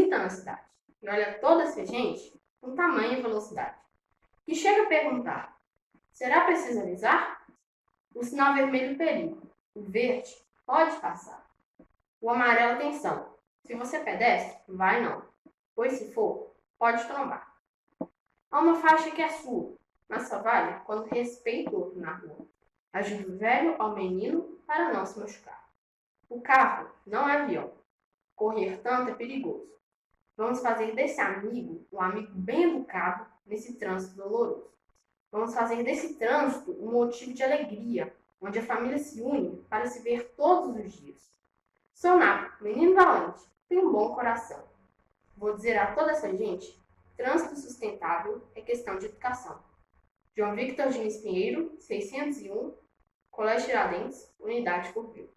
transita na cidade e olha toda essa gente com tamanha velocidade. E chega a perguntar: será preciso avisar? O sinal vermelho perigo, o verde pode passar. O amarelo atenção. Se você é pedestre, vai não, pois se for, pode trombar. Há uma faixa que é sua, mas só vale quando respeita o outro na rua. Ajuda o velho ao menino para não se machucar. O carro não é avião. Correr tanto é perigoso. Vamos fazer desse amigo um amigo bem educado nesse trânsito doloroso. Vamos fazer desse trânsito um motivo de alegria, onde a família se une para se ver todos os dias. Sou Napo, menino valente, tenho um bom coração. Vou dizer a toda essa gente, trânsito sustentável é questão de educação. João Victor Diniz Pinheiro, 601, Colégio Tiradentes, Unidade Corvil.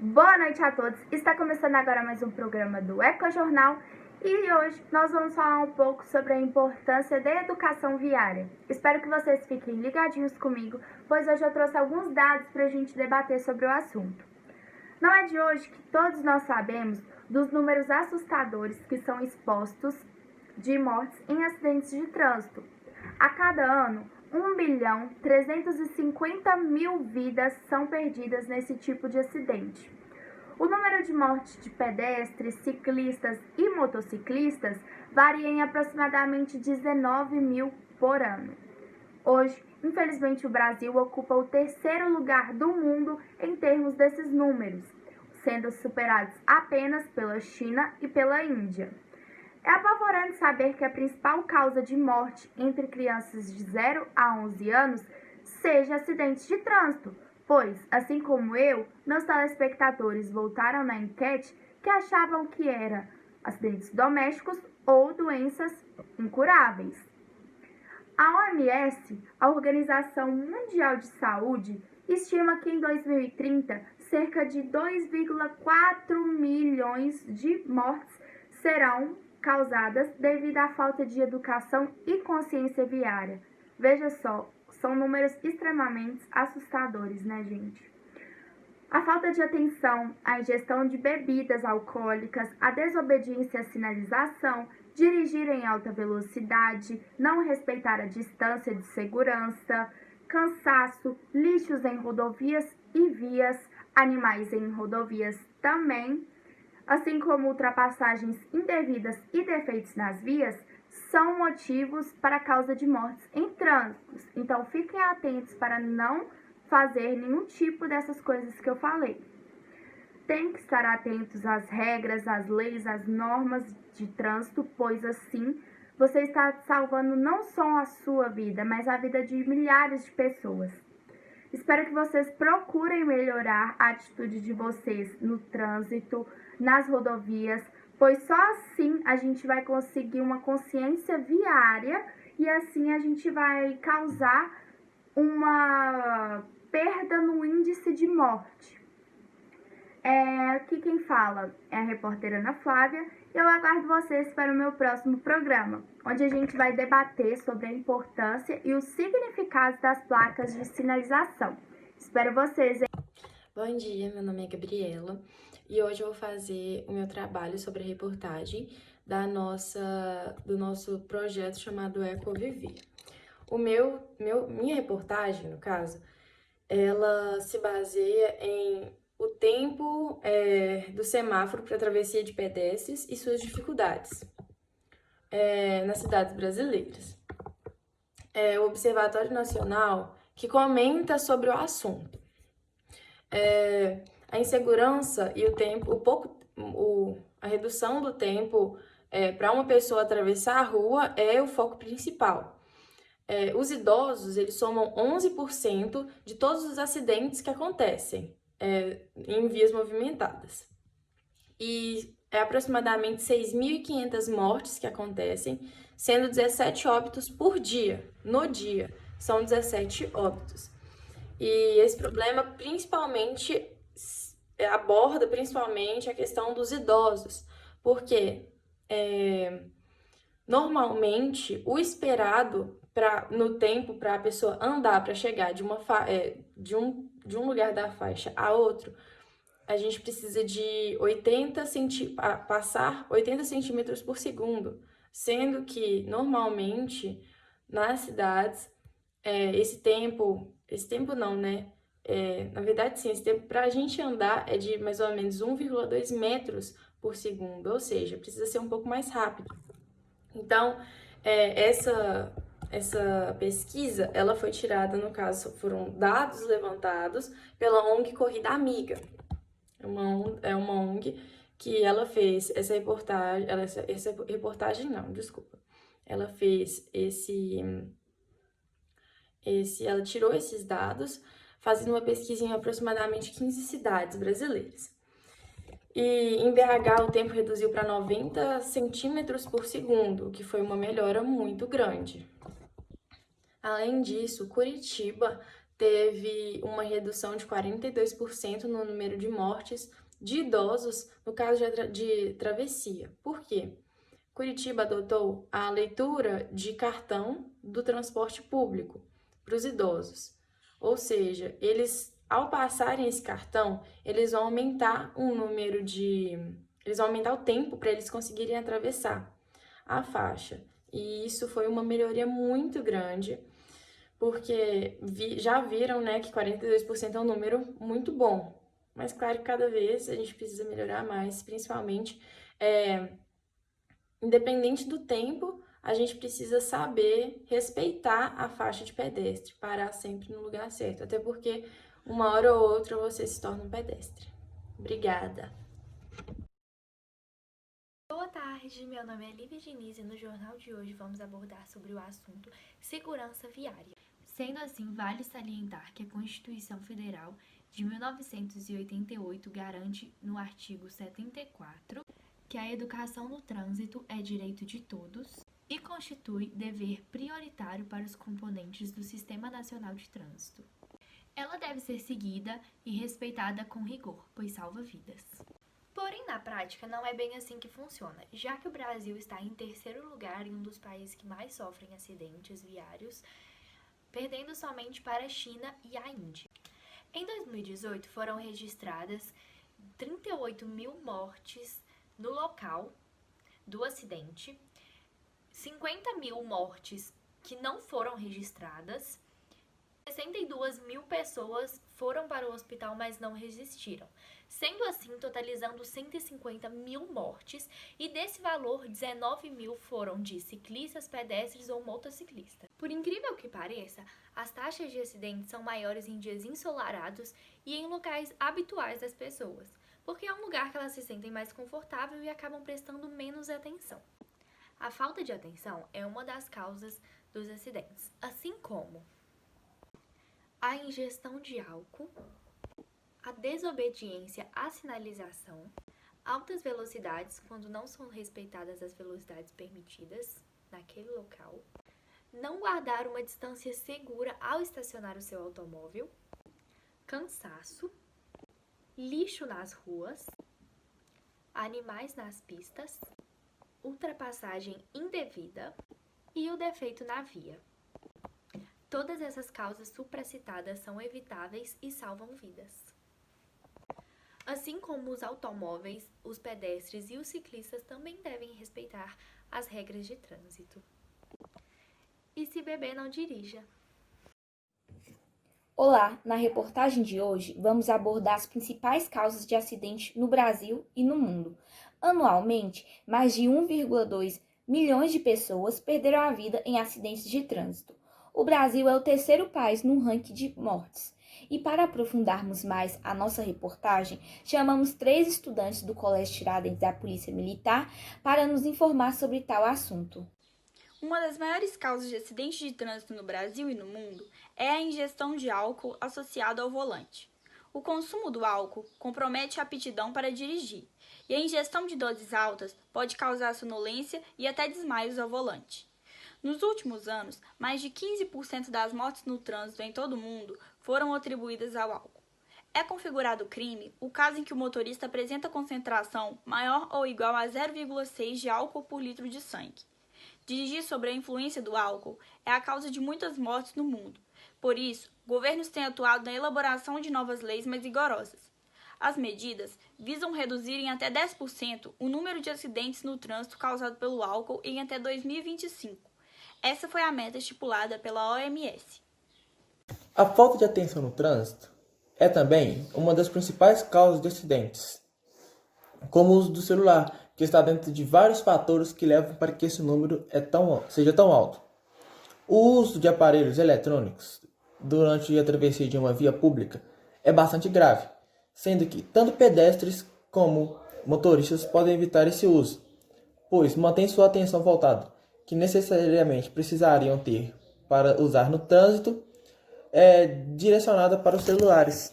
Boa noite a todos. Está começando agora mais um programa do Ecojornal e hoje nós vamos falar um pouco sobre a importância da educação viária. Espero que vocês fiquem ligadinhos comigo, pois hoje eu trouxe alguns dados para a gente debater sobre o assunto. Não é de hoje que todos nós sabemos dos números assustadores que são expostos de mortes em acidentes de trânsito. A cada ano, 1.350.000 vidas são perdidas nesse tipo de acidente. O número de mortes de pedestres, ciclistas e motociclistas varia em aproximadamente 19.000 por ano. Hoje, infelizmente, o Brasil ocupa o terceiro lugar do mundo em termos desses números, sendo superados apenas pela China e pela Índia. É apavorante saber que a principal causa de morte entre crianças de 0 a 11 anos seja acidentes de trânsito, pois, assim como eu, meus telespectadores voltaram na enquete que achavam que era acidentes domésticos ou doenças incuráveis. A OMS, a Organização Mundial de Saúde, estima que em 2030 cerca de 2,4 milhões de mortes serão causadas devido à falta de educação e consciência viária. Veja só, são números extremamente assustadores, né, gente? A falta de atenção, a ingestão de bebidas alcoólicas, a desobediência à sinalização, dirigir em alta velocidade, não respeitar a distância de segurança, cansaço, lixos em rodovias e vias, animais em rodovias também, assim como ultrapassagens indevidas e defeitos nas vias, são motivos para a causa de mortes em trânsitos. Então, fiquem atentos para não fazer nenhum tipo dessas coisas que eu falei. Tem que estar atentos às regras, às leis, às normas de trânsito, pois assim você está salvando não só a sua vida, mas a vida de milhares de pessoas. Espero que vocês procurem melhorar a atitude de vocês no trânsito, nas rodovias, pois só assim a gente vai conseguir uma consciência viária e assim a gente vai causar uma perda no índice de morte. Aqui quem fala é a repórter Ana Flávia e eu aguardo vocês para o meu próximo programa, onde a gente vai debater sobre a importância e os significados das placas de sinalização. Espero vocês, hein? Bom dia, meu nome é Gabriela e hoje eu vou fazer o meu trabalho sobre a reportagem do nosso projeto chamado Ecoviver. Minha reportagem, no caso, ela se baseia em o tempo do semáforo para travessia de pedestres e suas dificuldades nas cidades brasileiras. O Observatório Nacional que comenta sobre o assunto. A insegurança e o tempo, a redução do tempo para uma pessoa atravessar a rua é o foco principal. Os idosos, eles somam 11% de todos os acidentes que acontecem em vias movimentadas. E é aproximadamente 6.500 mortes que acontecem, sendo 17 óbitos por dia. No dia, são 17 óbitos. E esse problema aborda principalmente a questão dos idosos, porque normalmente o esperado no tempo para a pessoa andar, para chegar de um lugar da faixa a outro, a gente precisa de passar 80 centímetros por segundo, sendo que normalmente nas cidades esse tempo não, né? Na verdade, sim, esse tempo para a gente andar é de mais ou menos 1,2 metros por segundo, ou seja, precisa ser um pouco mais rápido. Então, essa pesquisa, ela foi tirada, no caso, foram dados levantados pela ONG Corrida Amiga. É uma ONG que ela fez essa reportagem, ela fez ela tirou esses dados, fazendo uma pesquisa em aproximadamente 15 cidades brasileiras. E em BH o tempo reduziu para 90 centímetros por segundo, que foi uma melhora muito grande. Além disso, Curitiba teve uma redução de 42% no número de mortes de idosos no caso de travessia. Por quê? Curitiba adotou a leitura de cartão do transporte público para os idosos. Ou seja, eles, ao passarem esse cartão, eles vão aumentar eles vão aumentar o tempo para eles conseguirem atravessar a faixa. E isso foi uma melhoria muito grande, porque já viram, né, que 42% é um número muito bom. Mas claro que cada vez a gente precisa melhorar mais, principalmente, independente do tempo, a gente precisa saber respeitar a faixa de pedestre, parar sempre no lugar certo, até porque uma hora ou outra você se torna um pedestre. Obrigada! Boa tarde, meu nome é Lívia Diniz e no jornal de hoje vamos abordar sobre o assunto segurança viária. Sendo assim, vale salientar que a Constituição Federal de 1988 garante no artigo 74 que a educação no trânsito é direito de todos e constitui dever prioritário para os componentes do Sistema Nacional de Trânsito. Ela deve ser seguida e respeitada com rigor, pois salva vidas. Porém, na prática, não é bem assim que funciona, já que o Brasil está em terceiro lugar em um dos países que mais sofrem acidentes viários, perdendo somente para a China e a Índia. Em 2018, foram registradas 38 mil mortes no local do acidente, 50 mil mortes que não foram registradas, 62 mil pessoas foram para o hospital, mas não resistiram. Sendo assim, totalizando 150 mil mortes, e desse valor, 19 mil foram de ciclistas, pedestres ou motociclistas. Por incrível que pareça, as taxas de acidentes são maiores em dias ensolarados e em locais habituais das pessoas, porque é um lugar que elas se sentem mais confortável e acabam prestando menos atenção. A falta de atenção é uma das causas dos acidentes, assim como a ingestão de álcool, a desobediência à sinalização, altas velocidades quando não são respeitadas as velocidades permitidas naquele local, não guardar uma distância segura ao estacionar o seu automóvel, cansaço, lixo nas ruas, animais nas pistas, ultrapassagem indevida e o defeito na via. Todas essas causas supracitadas são evitáveis e salvam vidas. Assim como os automóveis, os pedestres e os ciclistas também devem respeitar as regras de trânsito. E se beber, não dirija. Olá, na reportagem de hoje vamos abordar as principais causas de acidente no Brasil e no mundo. Anualmente, mais de 1,2 milhões de pessoas perderam a vida em acidentes de trânsito. O Brasil é o terceiro país no ranking de mortes. E para aprofundarmos mais a nossa reportagem, chamamos 3 estudantes do Colégio Tiradentes da Polícia Militar para nos informar sobre tal assunto. Uma das maiores causas de acidentes de trânsito no Brasil e no mundo é a ingestão de álcool associada ao volante. O consumo do álcool compromete a aptidão para dirigir, e a ingestão de doses altas pode causar sonolência e até desmaios ao volante. Nos últimos anos, mais de 15% das mortes no trânsito em todo o mundo foram atribuídas ao álcool. É configurado crime o caso em que o motorista apresenta concentração maior ou igual a 0,6 de álcool por litro de sangue. Dirigir sob a influência do álcool é a causa de muitas mortes no mundo. Por isso, governos têm atuado na elaboração de novas leis mais rigorosas. As medidas visam reduzir em até 10% o número de acidentes no trânsito causado pelo álcool em até 2025. Essa foi a meta estipulada pela OMS. A falta de atenção no trânsito é também uma das principais causas de acidentes, como o uso do celular, que está dentro de vários fatores que levam para que esse número seja tão alto. O uso de aparelhos eletrônicos durante a travessia de uma via pública é bastante grave, sendo que tanto pedestres como motoristas podem evitar esse uso, pois mantém sua atenção voltada, que necessariamente precisariam ter para usar no trânsito, direcionada para os celulares.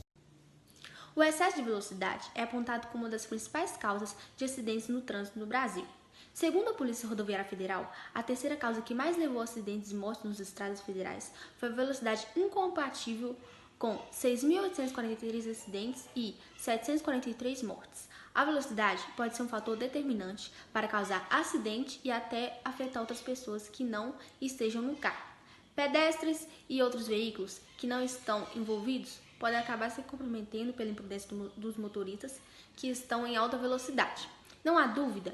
O excesso de velocidade é apontado como uma das principais causas de acidentes no trânsito no Brasil. Segundo a Polícia Rodoviária Federal, a terceira causa que mais levou a acidentes e mortes nos estradas federais foi a velocidade incompatível, com 6.843 acidentes e 743 mortes. A velocidade pode ser um fator determinante para causar acidente e até afetar outras pessoas que não estejam no carro. Pedestres e outros veículos que não estão envolvidos podem acabar se comprometendo pela imprudência dos motoristas que estão em alta velocidade. Não há dúvida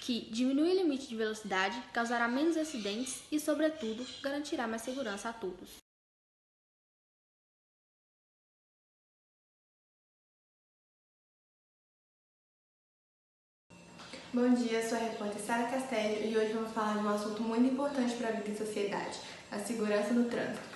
que diminuir o limite de velocidade causará menos acidentes e, sobretudo, garantirá mais segurança a todos. Bom dia, sou a repórter Sara Castello e hoje vamos falar de um assunto muito importante para a vida e sociedade, a segurança no trânsito.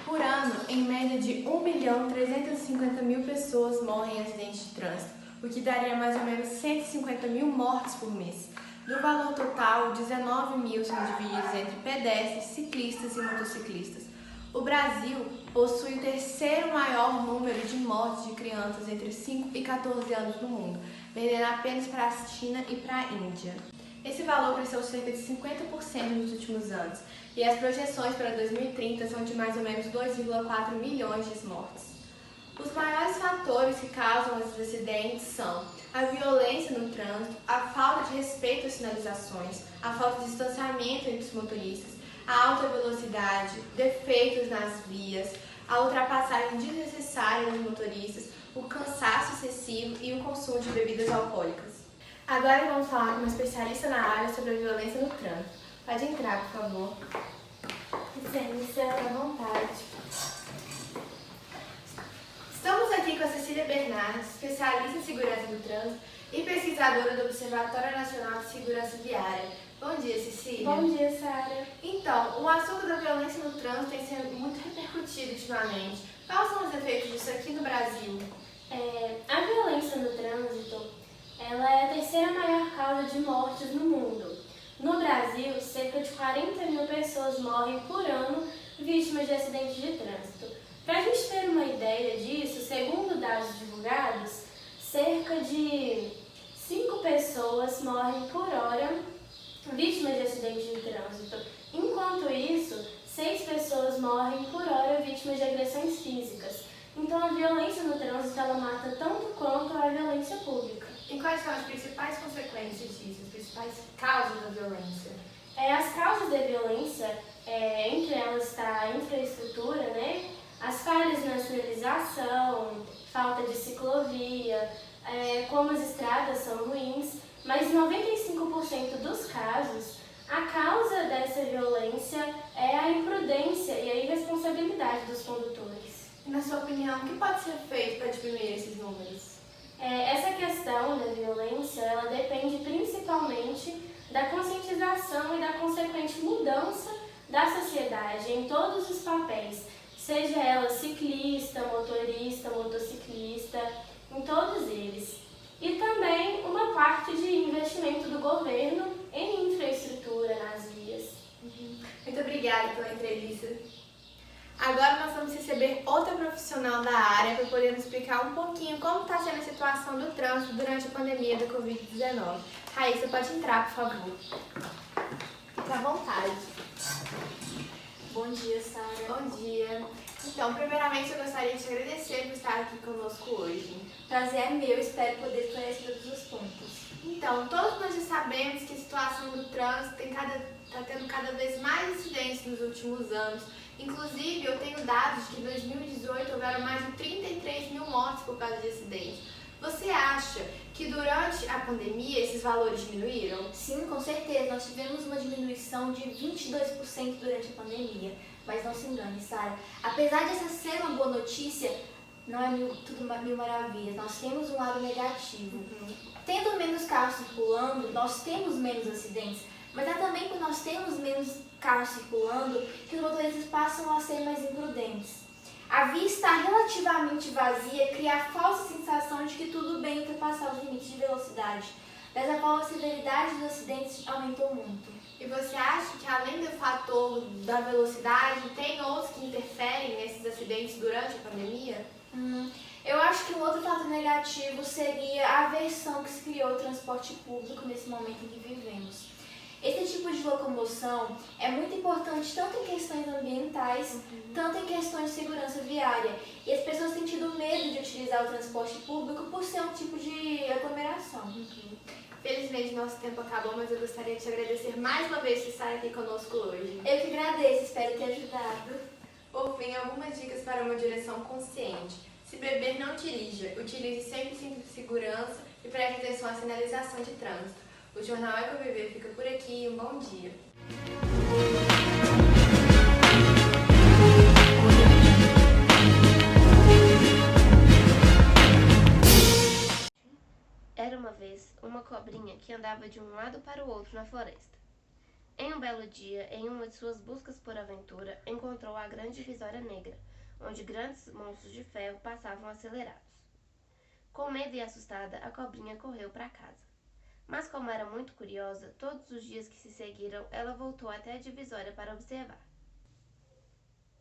Por ano, em média de 1.350.000 pessoas morrem em acidentes de trânsito, o que daria mais ou menos 150.000 mortes por mês. Do valor total, 19.000 são divididos entre pedestres, ciclistas e motociclistas. O Brasil possui o terceiro maior número de mortes de crianças entre 5 e 14 anos no mundo, perdendo apenas para a China e para a Índia. Esse valor cresceu cerca de 50% nos últimos anos, e as projeções para 2030 são de mais ou menos 2,4 milhões de mortes. Os maiores fatores que causam esses acidentes são a violência no trânsito, a falta de respeito às sinalizações, a falta de distanciamento entre os motoristas, a alta velocidade, defeitos nas vias, a ultrapassagem desnecessária dos motoristas, o cansaço excessivo e o consumo de bebidas alcoólicas. Agora vamos falar com uma especialista na área sobre a violência no trânsito. Pode entrar, por favor. Licença, à vontade. Estamos aqui com a Cecília Bernardes, especialista em segurança do trânsito e pesquisadora do Observatório Nacional de Segurança Viária. Bom dia, Cecília. Bom dia, Sara. Então, o assunto da violência no trânsito tem sido muito repercutido ultimamente. Quais são os efeitos disso aqui no Brasil? A violência no trânsito ela é a terceira maior causa de mortes no mundo. No Brasil, cerca de 40.000 pessoas morrem por ano vítimas de acidentes de trânsito. Para a gente ter uma ideia disso, segundo dados divulgados, cerca de 5 pessoas morrem por hora vítimas de acidentes de trânsito. Enquanto isso, 6 pessoas morrem por hora vítimas de agressões físicas. Então, a violência no trânsito ela mata tanto quanto a violência pública. E quais são as principais consequências disso, as principais causas da violência? As causas da violência, entre elas está a infraestrutura, né? As falhas na sinalização, falta de ciclovia, como as estradas são ruins, mas em 95% dos casos, a causa dessa violência é a imprudência e a irresponsabilidade dos condutores. E, na sua opinião, o que pode ser feito para diminuir esses números? Essa questão da violência, ela depende principalmente da conscientização e da consequente mudança da sociedade em todos os papéis, seja ela ciclista, motorista, motociclista, em todos eles. E também uma parte de investimento do governo em infraestrutura nas vias. Muito obrigada pela entrevista. Agora nós vamos receber outra profissional da área para poder nos explicar um pouquinho como está sendo a situação do trânsito durante a pandemia da Covid-19. Raíssa, pode entrar, por favor. Fique à vontade. Bom dia, Sara. Bom dia. Então, primeiramente, eu gostaria de te agradecer por estar aqui conosco hoje. Prazer é meu, espero poder esclarecer todos os pontos. Então, todos nós já sabemos que a situação do trânsito está tendo cada vez mais incidentes nos últimos anos. Inclusive, eu tenho dados de que em 2018 houveram mais de 33.000 mortes por causa de acidentes. Você acha que durante a pandemia esses valores diminuíram? Sim, com certeza. Nós tivemos uma diminuição de 22% durante a pandemia. Mas não se engane, Sara. Apesar dessa ser uma boa notícia, não é tudo mil maravilhas. Nós temos um lado negativo. Tendo menos carros circulando, nós temos menos acidentes. Mas é também quando nós temos menos carros circulando que os motoristas passam a ser mais imprudentes. A via estar relativamente vazia cria a falsa sensação de que tudo bem ultrapassar os limites de velocidade. Dessa forma, a severidade dos acidentes aumentou muito. E você acha que além do fator da velocidade, tem outros que interferem nesses acidentes durante a pandemia? Eu acho que um outro fator negativo seria a aversão que se criou ao transporte público nesse momento em que vivemos. Esse tipo de locomoção é muito importante tanto em questões ambientais, tanto em questões de segurança viária. E as pessoas têm tido medo de utilizar o transporte público por ser um tipo de aglomeração. Felizmente, nosso tempo acabou, mas eu gostaria de te agradecer mais uma vez por estar aqui conosco hoje. Eu que agradeço, espero ter ajudado. Por fim, algumas dicas para uma direção consciente. Se beber, não dirija. Utilize sempre cinto de segurança e preste atenção à sinalização de trânsito. O Jornal Ecoviver fica por aqui. Um bom dia. Era uma vez uma cobrinha que andava de um lado para o outro na floresta. Em um belo dia, em uma de suas buscas por aventura, encontrou a grande divisória negra, onde grandes monstros de ferro passavam acelerados. Com medo e assustada, a cobrinha correu para casa. Mas como era muito curiosa, todos os dias que se seguiram, ela voltou até a divisória para observar.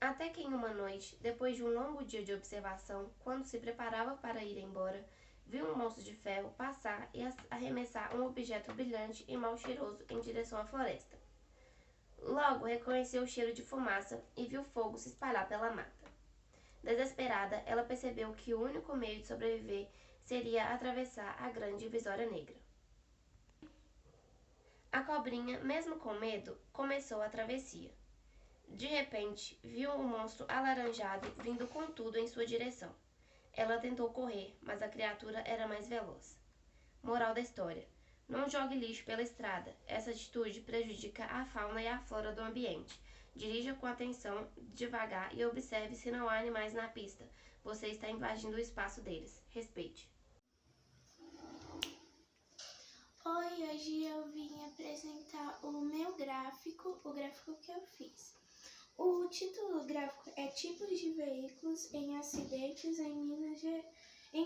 Até que em uma noite, depois de um longo dia de observação, quando se preparava para ir embora, viu um monstro de ferro passar e arremessar um objeto brilhante e mal cheiroso em direção à floresta. Logo reconheceu o cheiro de fumaça e viu fogo se espalhar pela mata. Desesperada, ela percebeu que o único meio de sobreviver seria atravessar a grande divisória negra. A cobrinha, mesmo com medo, começou a travessia. De repente, viu um monstro alaranjado vindo com tudo em sua direção. Ela tentou correr, mas a criatura era mais veloz. Moral da história: não jogue lixo pela estrada. Essa atitude prejudica a fauna e a flora do ambiente. Dirija com atenção, devagar e observe se não há animais na pista. Você está invadindo o espaço deles. Respeite. Oi, hoje eu vim apresentar o meu gráfico, o gráfico que eu fiz. O título do gráfico é Tipos de Veículos em Acidentes em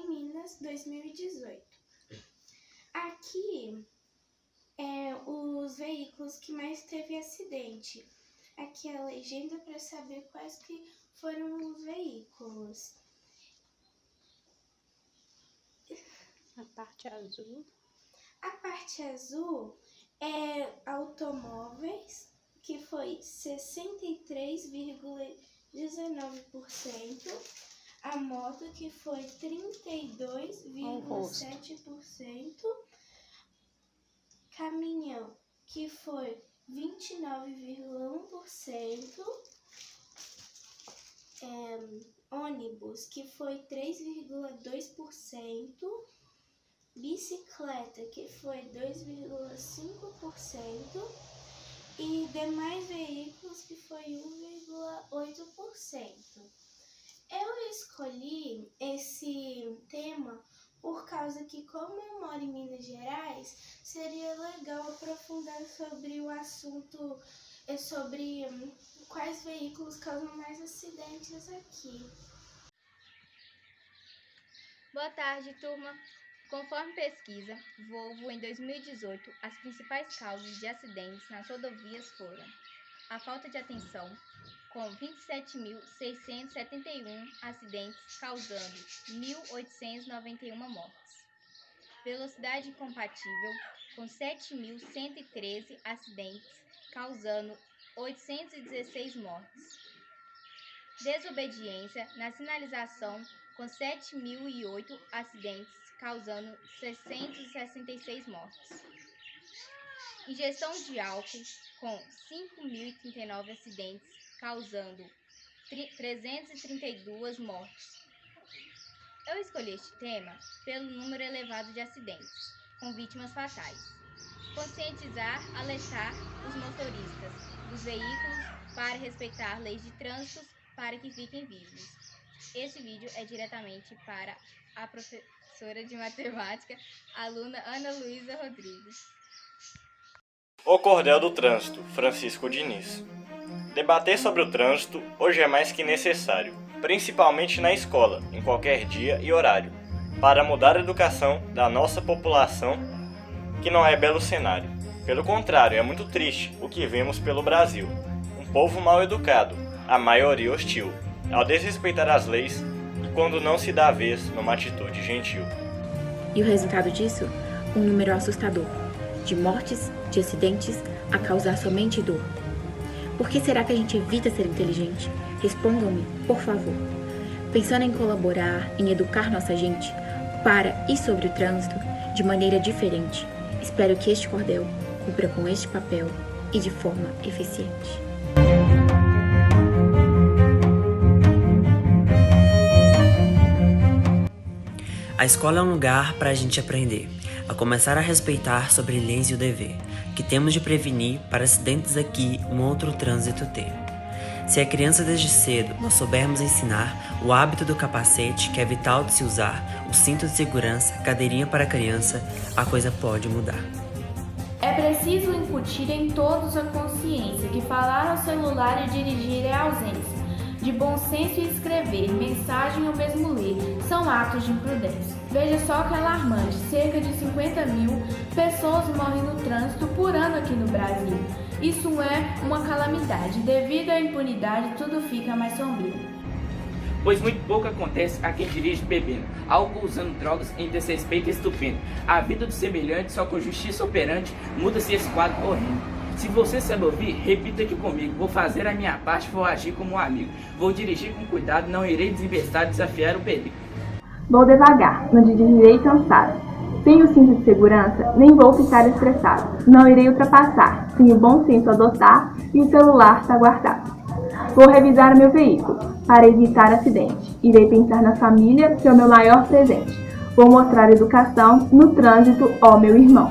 Minas 2018. Aqui é os veículos que mais teve acidente. Aqui é a legenda para saber quais que foram os veículos. A parte azul. A parte azul é automóveis, que foi 63,19%. A moto, que foi 32,7%. Caminhão, que foi 29,1%. Ônibus, que foi 3,2%. Bicicleta, que foi 2,5%, e demais veículos, que foi 1,8%. Eu escolhi esse tema por causa que, como eu moro em Minas Gerais, seria legal aprofundar sobre o assunto, sobre quais veículos causam mais acidentes aqui. Boa tarde, turma! Conforme pesquisa Volvo em 2018, as principais causas de acidentes nas rodovias foram a falta de atenção, com 27.671 acidentes, causando 1.891 mortes. Velocidade incompatível, com 7.113 acidentes, causando 816 mortes. Desobediência na sinalização, com 7.008 acidentes, causando 666 mortes. Ingestão de álcool, com 5.039 acidentes, causando 332 mortes. Eu escolhi este tema pelo número elevado de acidentes, com vítimas fatais. Conscientizar, alertar os motoristas dos veículos para respeitar leis de trânsito para que fiquem vivos. Esse vídeo é diretamente para a professora de matemática, aluna Ana Luísa Rodrigues. O Cordel do Trânsito, Francisco Diniz. Debater sobre o trânsito hoje é mais que necessário. principalmente na escola, em qualquer dia e horário, para mudar a educação da nossa população, que não é belo cenário. Pelo contrário, é muito triste o que vemos pelo Brasil. Um povo mal educado, a maioria hostil, ao desrespeitar as leis e quando não se dá vez numa atitude gentil. E o resultado disso? Um número assustador, de mortes, de acidentes, a causar somente dor. Por que será que a gente evita ser inteligente? Respondam-me, por favor. Pensando em colaborar, em educar nossa gente, para e sobre o trânsito, de maneira diferente, espero que este cordel cumpra com este papel e de forma eficiente. A escola é um lugar para a gente aprender, a começar a respeitar sobre leis e o dever, que temos de prevenir para acidentes aqui um outro trânsito ter. Se a criança desde cedo nós soubermos ensinar o hábito do capacete, que é vital de se usar, o cinto de segurança, cadeirinha para a criança, a coisa pode mudar. É preciso incutir em todos a consciência que falar ao celular e dirigir é ausência. De bom senso e escrever, mensagem ou mesmo ler, são atos de imprudência. Veja só que alarmante, cerca de 50 mil pessoas morrem no trânsito por ano aqui no Brasil. Isso é uma calamidade, devido à impunidade tudo fica mais sombrio. Pois muito pouco acontece a quem dirige bebendo, álcool usando drogas em desrespeito estupendo. A vida do semelhante só com justiça operante muda-se esse quadro correndo. Se você sabe ouvir, repita aqui comigo. Vou fazer a minha parte, vou agir como um amigo. Vou dirigir com cuidado, não irei desinvestar, desafiar o perigo. Vou devagar, não dirigirei cansado. Sem o cinto de segurança, nem vou ficar estressado. Não irei ultrapassar, sem o bom senso adotar e o celular está guardado. Vou revisar o meu veículo, para evitar acidente. Irei pensar na família, que é o meu maior presente. Vou mostrar educação no trânsito, ó meu irmão.